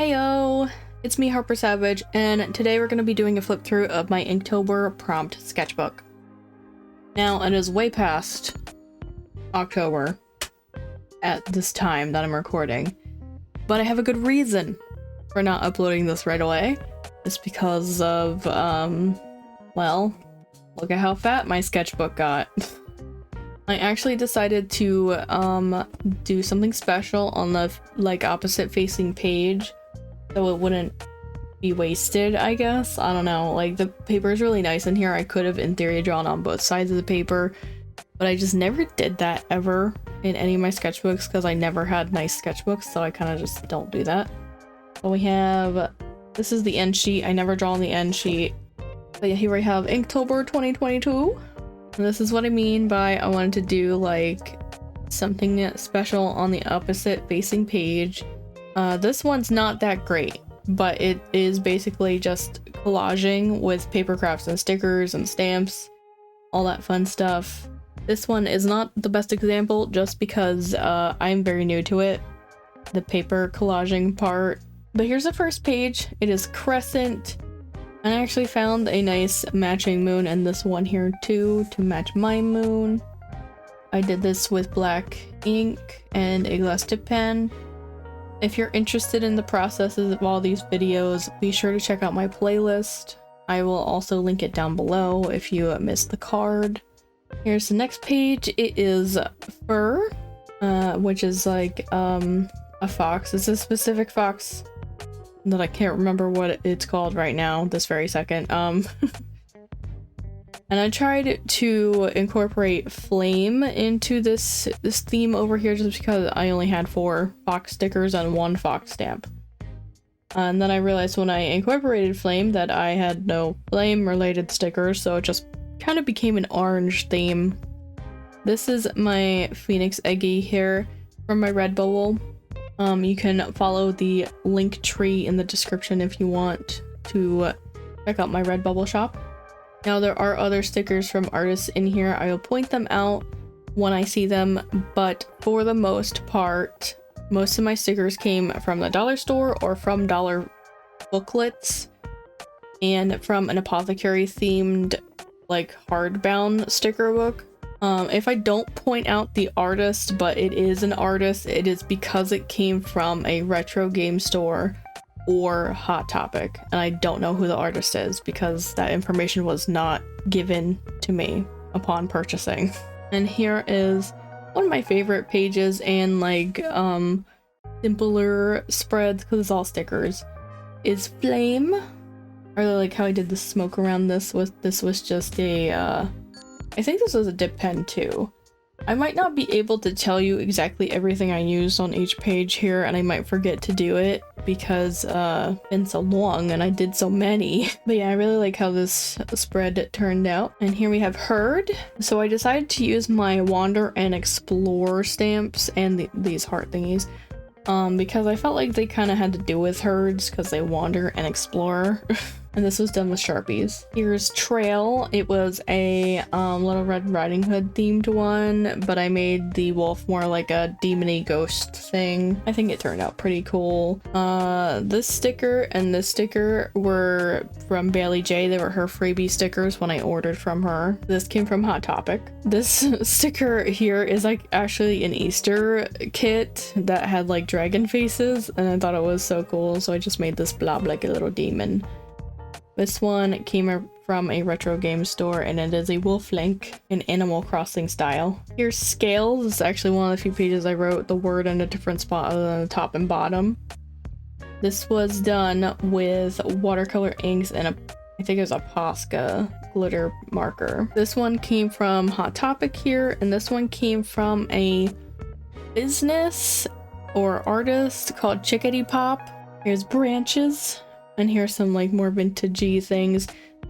Heyo! It's me, Harper Savage, and today we're going to be doing a flip through of my Inktober prompt sketchbook. Now, it is way past October at this time that I'm recording, but I have a good reason for not uploading this right away. It's because of, well, look at how fat my sketchbook got. I actually decided to do something special on the opposite facing page so it wouldn't be wasted, I guess. I don't know, like the paper is really nice in here. I could have in theory drawn on both sides of the paper, but I just never did that ever in any of my sketchbooks because I never had nice sketchbooks, so I kind of just don't do that. So we have, this is the end sheet. I never draw on the end sheet. But here we have Inktober 2022. And this is what I mean by I wanted to do like something special on the opposite facing page. This one's not that great, but it is basically just collaging with paper crafts and stickers and stamps, all that fun stuff. This one is not the best example just because I'm very new to it, the paper collaging part. But here's the first page. It is crescent. And I actually found a nice matching moon in this one here too to match my moon. I did this with black ink and a glass tip pen. If you're interested in the processes of all these videos, be sure to check out my playlist. I will also link it down below if you missed the card. Here's the next page. It is fur, which is like a fox. It's a specific fox that I can't remember what it's called right now, this very second. And I tried to incorporate flame into this theme over here just because I only had 4 fox stickers and 1 fox stamp. And then I realized when I incorporated flame that I had no flame related stickers, so it just kind of became an orange theme. This is my Phoenix Eggy here from my Redbubble. You can follow the link tree in the description if you want to check out my Redbubble shop. Now there are other stickers from artists in here. I will point them out when I see them, but for the most part, most of my stickers came from the dollar store or from dollar booklets and from an apothecary themed like hardbound sticker book. If I don't point out the artist, but it is an artist, it is because it came from a retro game store or Hot Topic, and I don't know who the artist is because that information was not given to me upon purchasing. And here is one of my favorite pages and like simpler spreads because it's all stickers is Flame. I really like how I did the smoke around this. This was just a I think this was a dip pen too. I might not be able to tell you exactly everything I used on each page here, and I might forget to do it because it's been so long and I did so many. But yeah, I really like how this spread turned out. And here we have Herd. So I decided to use my Wander and Explore stamps and these heart thingies because I felt like they kind of had to do with herds because they wander and explore. And this was done with Sharpies. Here's Trail. It was a Little Red Riding Hood themed one, but I made the wolf more like a demony ghost thing. I think it turned out pretty cool. This sticker and this sticker were from Bailey J. They were her freebie stickers when I ordered from her. This came from Hot Topic. This sticker here is like actually an Easter kit that had like dragon faces, and I thought it was so cool, so I just made this blob like a little demon. This one came from a retro game store, and it is a wolf link in Animal Crossing style. Here's Scales. It's actually one of the few pages I wrote the word in a different spot other than the top and bottom. This was done with watercolor inks and I think it was a Posca glitter marker. This one came from Hot Topic here, and this one came from a business or artist called Chickadee Pop. Here's Branches. And here's some like more vintagey things.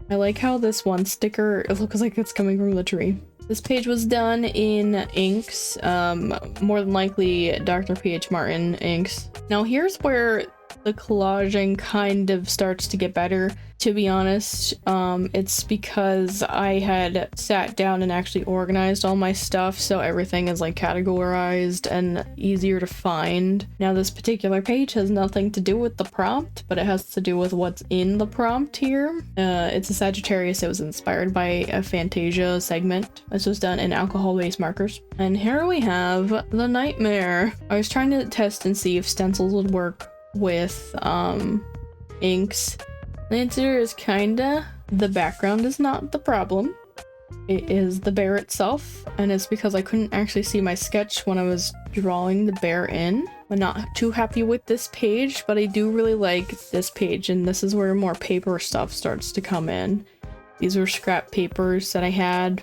I like how this one sticker, it looks like it's coming from the tree. This page was done in inks, more than likely Dr. P.H. Martin inks. Now here's where the collaging kind of starts to get better. To be honest, it's because I had sat down and actually organized all my stuff, so everything is like categorized and easier to find. Now this particular page has nothing to do with the prompt, but it has to do with what's in the prompt here. It's a Sagittarius. It was inspired by a Fantasia segment. This was done in alcohol-based markers. And here we have the Nightmare. I was trying to test and see if stencils would work with inks. The answer is kinda. The background is not the problem. It is the bear itself, and it's because I couldn't actually see my sketch when I was drawing the bear in. I'm not too happy with this page, but I do really like this page, and this is where more paper stuff starts to come in. These were scrap papers that I had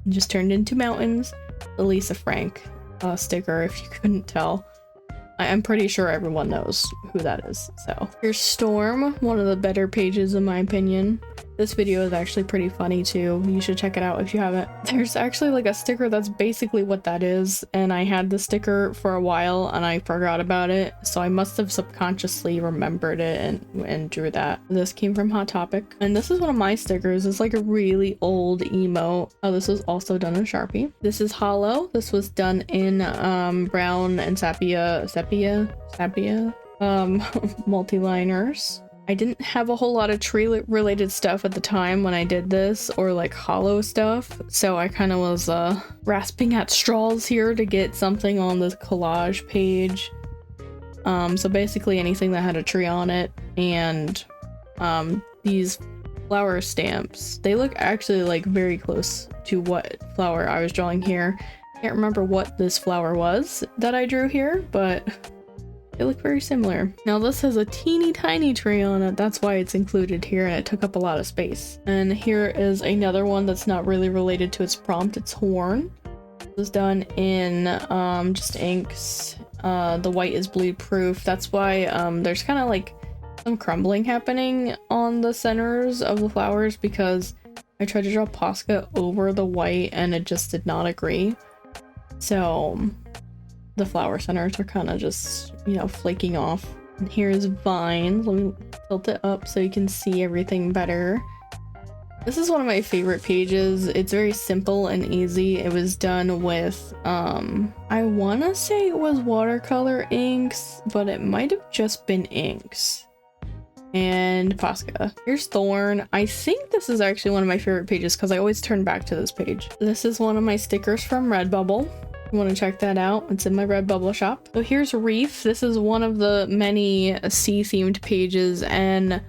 just turned into mountains. The Lisa Frank sticker, if you couldn't tell. I'm pretty sure everyone knows who that is. So here's Storm, one of the better pages in my opinion. This video is actually pretty funny too. You should check it out if you haven't. There's actually like a sticker that's basically what that is, and I had the sticker for a while and I forgot about it, so I must have subconsciously remembered it and drew that. This came from Hot Topic, and this is one of my stickers. It's like a really old emote. Oh, this was also done in Sharpie. This is Hollow. This was done in brown and sepia multi-liners. I didn't have a whole lot of tree related stuff at the time when I did this, or like hollow stuff, so I kind of was grasping at straws here to get something on the collage page. So basically anything that had a tree on it, and these flower stamps. They look actually like very close to what flower I was drawing here. Can't remember what this flower was that I drew here, but they look very similar. Now this has a teeny tiny tree on it, that's why it's included here, and it took up a lot of space. And here is another one that's not really related to its prompt. It's Horn. It was done in just inks. The white is bleed proof. That's why there's kind of like some crumbling happening on the centers of the flowers, because I tried to draw Posca over the white and it just did not agree. So the flower centers are kind of just, you know, flaking off. And here's Vines. Let me tilt it up so you can see everything better. This is one of my favorite pages. It's very simple and easy. It was done with, I want to say it was watercolor inks, but it might have just been inks. And Posca. Here's Thorn. I think this is actually one of my favorite pages because I always turn back to this page. This is one of my stickers from Redbubble. You want to check that out? It's in my Redbubble shop. So here's Reef. This is one of the many sea-themed pages, and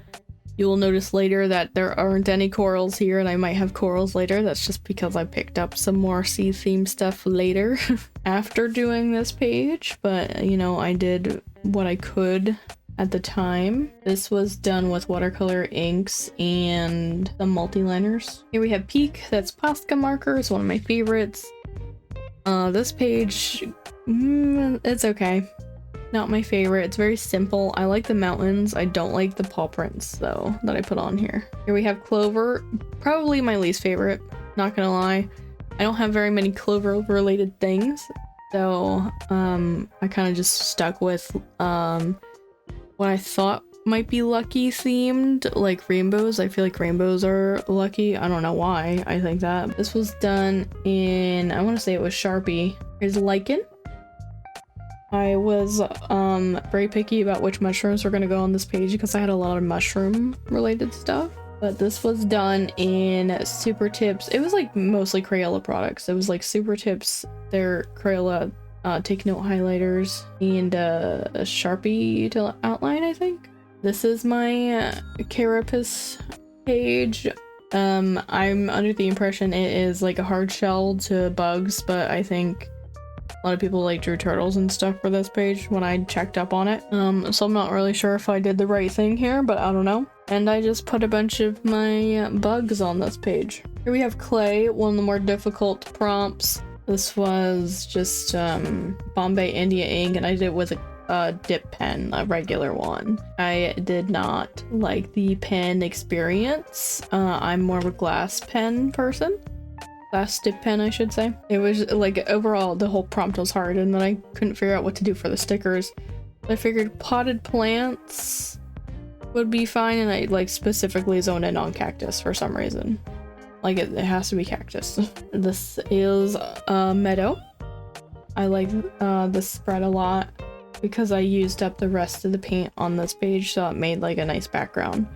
you will notice later that there aren't any corals here, and I might have corals later. That's just because I picked up some more sea-themed stuff later after doing this page, but you know, I did what I could at the time. This was done with watercolor inks and the multi-liners. Here we have Peak. That's Posca marker. It's one of my favorites. This page, it's okay. Not my favorite. It's very simple. I like the mountains. I don't like the paw prints though that I put on here. Here we have Clover. Probably my least favorite, not gonna lie. I don't have very many Clover related things, so I kind of just stuck with what I thought might be lucky themed, like rainbows. I feel like rainbows are lucky. I don't know why I think that. This was done in, I want to say it was Sharpie. Here's Lichen. I was very picky about which mushrooms were going to go on this page because I had a lot of mushroom related stuff. But this was done in Super Tips. It was like mostly Crayola products. It was like Super Tips, their Crayola Take Note highlighters, and a Sharpie to outline, I think. This is my Carapace page. I'm under the impression it is like a hard shell to bugs, but I think a lot of people like drew turtles and stuff for this page when I checked up on it. So I'm not really sure if I did the right thing here, but I don't know. And I just put a bunch of my bugs on this page. Here we have Clay, one of the more difficult prompts. This was just Bombay India ink, and I did it with a dip pen, a regular one. I did not like the pen experience. I'm more of a glass pen person. Glass dip pen, I should say. It was like overall the whole prompt was hard, and then I couldn't figure out what to do for the stickers. I figured potted plants would be fine, and I like specifically zoned in on cactus for some reason. Like it has to be cactus. This is a meadow. I like this spread a lot because I used up the rest of the paint on this page, so it made like a nice background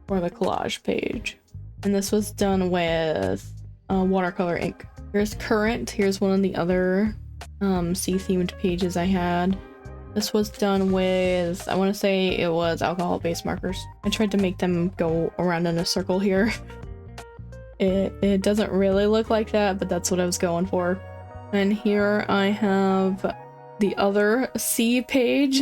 for the collage page. And this was done with watercolor ink. Here's current. Here's one of the other sea themed pages I had. This was done with, I want to say it was alcohol-based markers. I tried to make them go around in a circle here. It doesn't really look like that, but that's what I was going for. And here I have the other sea page.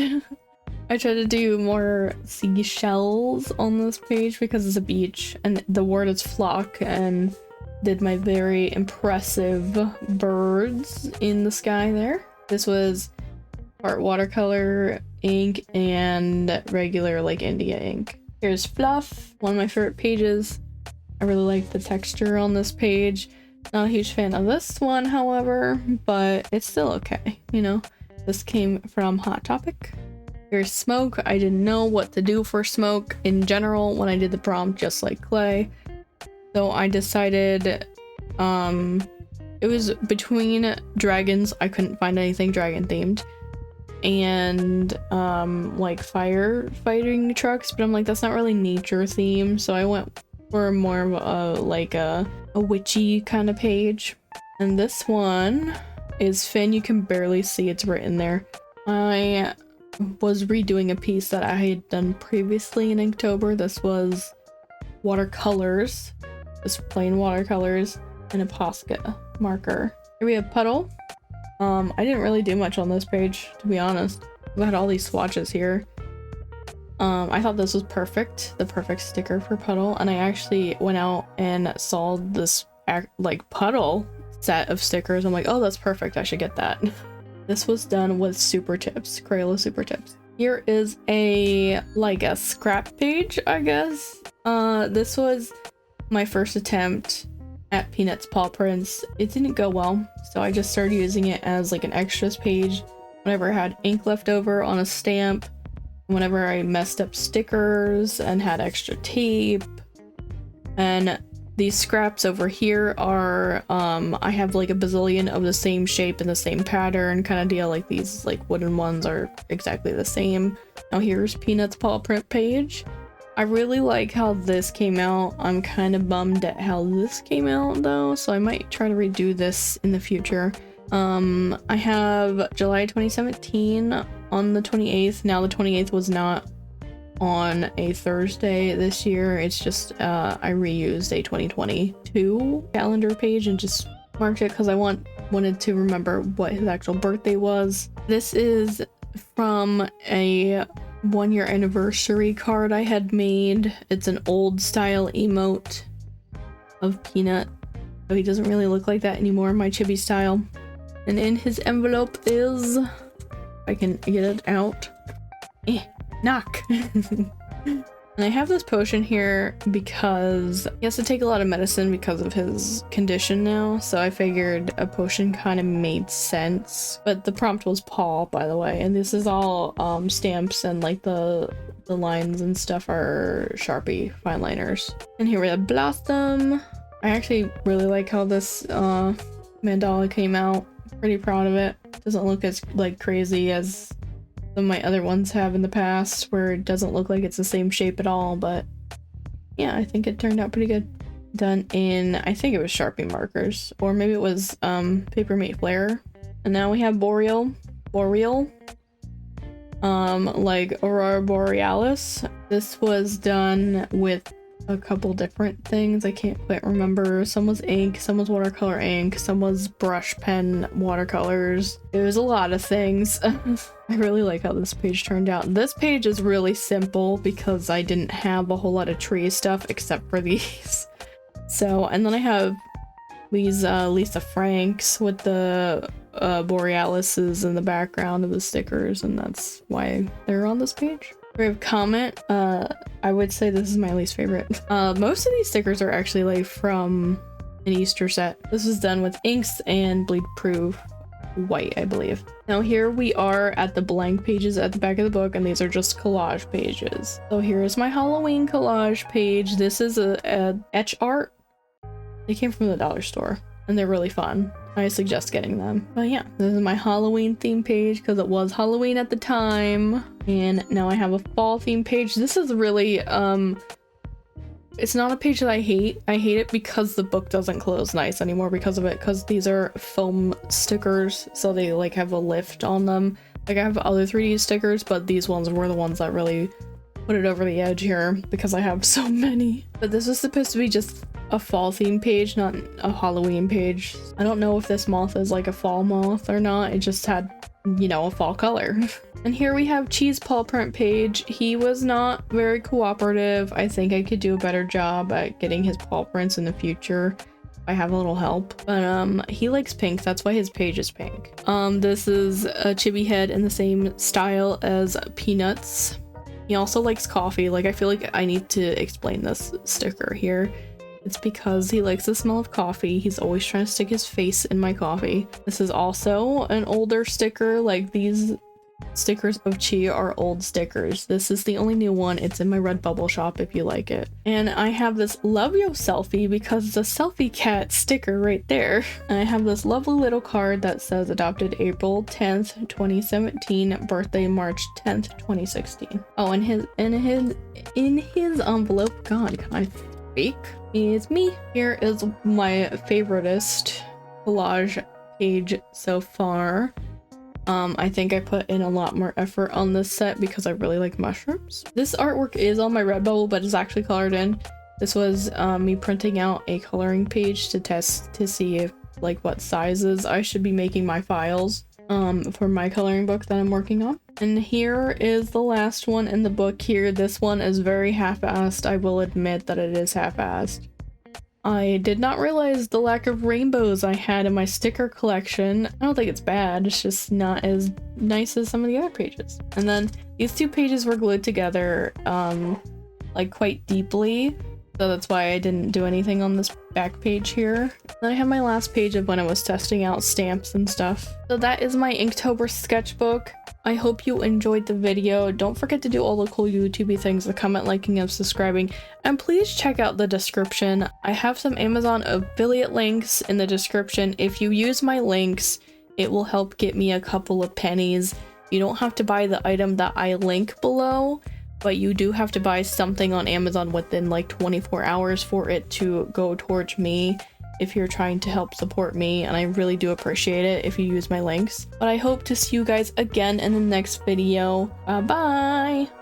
I tried to do more seashells on this page because it's a beach and the word is flock, and did my very impressive birds in the sky there. This was part watercolor ink and regular like India ink. Here's Fluff, one of my favorite pages. I really like the texture on this page. Not a huge fan of this one, however, but it's still okay, you know. This came from Hot Topic. Here's Smoke. I didn't know what to do for Smoke in general when I did the prompt, just like Clay. So I decided, it was between dragons. I couldn't find anything dragon themed. And like firefighting trucks, but I'm like, that's not really nature theme, so I went for more of a like a witchy kind of page. And this one is Finn. You can barely see it's written there. I was redoing a piece that I had done previously in Inktober. This was watercolors, just plain watercolors, and a Posca marker. Here we have Puddle. I didn't really do much on this page, to be honest. We had all these swatches here. I thought this was perfect, the perfect sticker for Puddle, and I actually went out and saw this like Puddle set of stickers. I'm like, oh, that's perfect, I should get that. This was done with super tips, Crayola super tips. Here is a like a scrap page, I guess. This was my first attempt at Peanut's paw prints. It didn't go well, so I just started using it as like an extras page whenever I had ink left over on a stamp, whenever I messed up stickers and had extra tape. And these scraps over here are I have like a bazillion of the same shape and the same pattern kind of deal. Like these like wooden ones are exactly the same. Now here's Peanut's paw print page. I really like how this came out. I'm kind of bummed at how this came out though, so I might try to redo this in the future. I have July 2017 on the 28th. Now the 28th was not on a Thursday this year. It's just I reused a 2022 calendar page and just marked it because I wanted to remember what his actual birthday was. This is from a 1-year anniversary card I had made. It's an old style emote of Peanut, so he doesn't really look like that anymore in my chibi style. And in his envelope is, if I can get it out, knock. And I have this potion here because he has to take a lot of medicine because of his condition now, so I figured a potion kind of made sense. But the prompt was paw, by the way, and this is all stamps, and like the lines and stuff are Sharpie fine liners. And here we have Blossom. I actually really like how this mandala came out. Pretty proud of it. Doesn't look as like crazy as some of my other ones have in the past, where it doesn't look like it's the same shape at all, but yeah, I think it turned out pretty good. Done in, I think it was Sharpie markers, or maybe it was Paper Mate Flare. And now we have Boreal, like Aurora Borealis. This was done with a couple different things. I can't quite remember. Some was ink, some was watercolor ink, some was brush pen watercolors. It was a lot of things. I really like how this page turned out. This page is really simple because I didn't have a whole lot of tree stuff except for these. So, and then I have these Lisa Franks with the Borealises in the background of the stickers, and that's why they're on this page. We have Comment. I would say this is my least favorite. Most of these stickers are actually like from an Easter set. This was done with inks and bleed proof white, I believe. Now here we are at the blank pages at the back of the book, and these are just collage pages. So here's my Halloween collage page. This is a etch art. They came from the dollar store and they're really fun. I suggest getting them. But yeah, this is my Halloween theme page because it was Halloween at the time. And now I have a fall theme page. This is really, it's not a page that I hate. I hate it because the book doesn't close nice anymore because of it, because these are foam stickers, so they like have a lift on them. Like I have other 3D stickers, but these ones were the ones that really put it over the edge here because I have so many. But this is supposed to be just a fall theme page, not a Halloween page. I don't know if this moth is like a fall moth or not. It just had, you know, a fall color. And here we have Cheese paw print page. He was not very cooperative. I think I could do a better job at getting his paw prints in the future. I have a little help, but he likes pink. That's why his page is pink. This is a chibi head in the same style as Peanuts. He also likes coffee. Like, I feel like I need to explain this sticker here. It's because he likes the smell of coffee. He's always trying to stick his face in my coffee. This is also an older sticker. Like, these stickers of Chi are old stickers. This is the only new one. It's in my Redbubble shop if you like it. And I have this Love Yo selfie because it's a selfie cat sticker right there. And I have this lovely little card that says adopted April 10th, 2017, birthday March 10th, 2016. Oh, in his envelope, God, can I speak? Is me. Here is my favoritist collage page so far. I think I put in a lot more effort on this set because I really like mushrooms. This artwork is on my Redbubble, but it's actually colored in. This was me printing out a coloring page to test to see if like what sizes I should be making my files for my coloring book that I'm working on. And here is the last one in the book here. This one is very half-assed. I will admit that it is half-assed. I did not realize the lack of rainbows I had in my sticker collection. I don't think it's bad, it's just not as nice as some of the other pages. And then these two pages were glued together like quite deeply, so that's why I didn't do anything on this back page here. Then I have my last page of when I was testing out stamps and stuff. So that is my Inktober sketchbook. I hope you enjoyed the video. Don't forget to do all the cool YouTubey things, the comment, liking, and subscribing. And please check out the description. I have some Amazon affiliate links in the description. If you use my links, it will help get me a couple of pennies. You don't have to buy the item that I link below, but you do have to buy something on Amazon within like 24 hours for it to go towards me if you're trying to help support me, and I really do appreciate it if you use my links. But I hope to see you guys again in the next video. Bye bye!